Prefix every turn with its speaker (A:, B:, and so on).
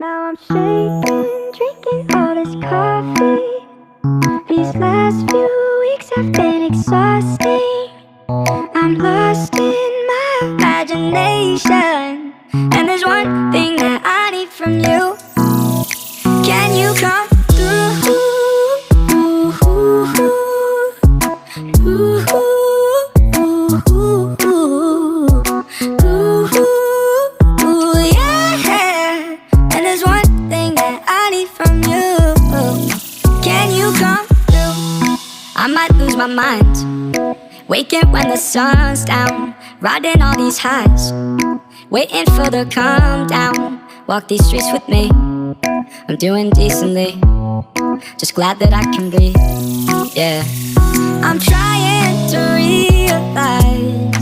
A: Now I'm shaking, drinking all this coffee. These last few weeks have been exhausting. I'm lost in my imagination, and there's one thing that I need from you. Can you come through? Yeah. And there's one thing that I need from you. Can you come through? I might lose my mind, waking when the sun's down, riding all these highs, waiting for the calm down. Walk these streets with me, I'm doing decently, just glad that I can breathe, yeah. I'm trying to realize